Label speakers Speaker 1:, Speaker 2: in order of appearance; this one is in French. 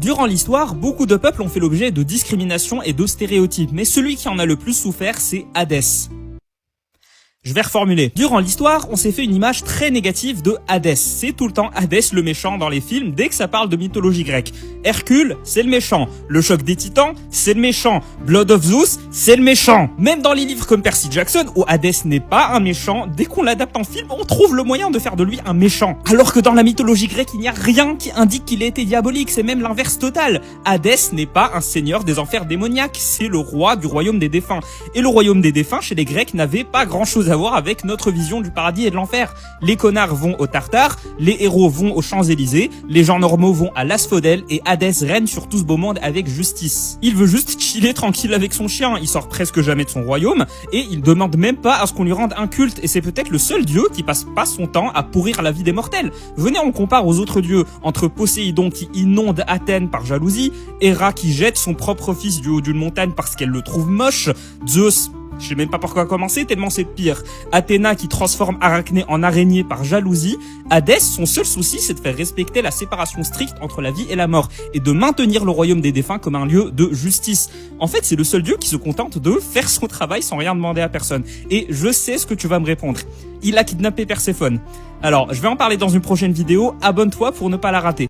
Speaker 1: Durant l'histoire, beaucoup de peuples ont fait l'objet de discrimination et de stéréotypes, mais celui qui en a le plus souffert, c'est Hadès. Je vais reformuler. Durant l'histoire, on s'est fait une image très négative de Hadès. C'est tout le temps Hadès le méchant dans les films dès que ça parle de mythologie grecque. Hercule, c'est le méchant. Le choc des titans, c'est le méchant. Blood of Zeus, c'est le méchant. Même dans les livres comme Percy Jackson, où Hadès n'est pas un méchant, dès qu'on l'adapte en film, on trouve le moyen de faire de lui un méchant. Alors que dans la mythologie grecque, il n'y a rien qui indique qu'il ait été diabolique, c'est même l'inverse total. Hadès n'est pas un seigneur des enfers démoniaques, c'est le roi du royaume des défunts. Et le royaume des défunts, chez les Grecs, n'avait pas grand chose à voir avec notre vision du paradis et de l'enfer. Les connards vont au Tartare, les héros vont aux Champs-Élysées, les gens normaux vont à l'Asphodèle et Hadès règne sur tout ce beau monde avec justice. Il veut juste chiller tranquille avec son chien, il sort presque jamais de son royaume et il demande même pas à ce qu'on lui rende un culte et c'est peut-être le seul dieu qui passe pas son temps à pourrir la vie des mortels. Venez, on compare aux autres dieux, entre Poséidon qui inonde Athènes par jalousie, Héra qui jette son propre fils du haut d'une montagne parce qu'elle le trouve moche, Zeus, je sais même pas par quoi commencer tellement c'est pire. Athéna qui transforme Arachné en araignée par jalousie. Hadès, son seul souci c'est de faire respecter la séparation stricte entre la vie et la mort et de maintenir le royaume des défunts comme un lieu de justice. En fait, c'est le seul dieu qui se contente de faire son travail sans rien demander à personne. Et je sais ce que tu vas me répondre. Il a kidnappé Perséphone. Alors, je vais en parler dans une prochaine vidéo. Abonne-toi pour ne pas la rater.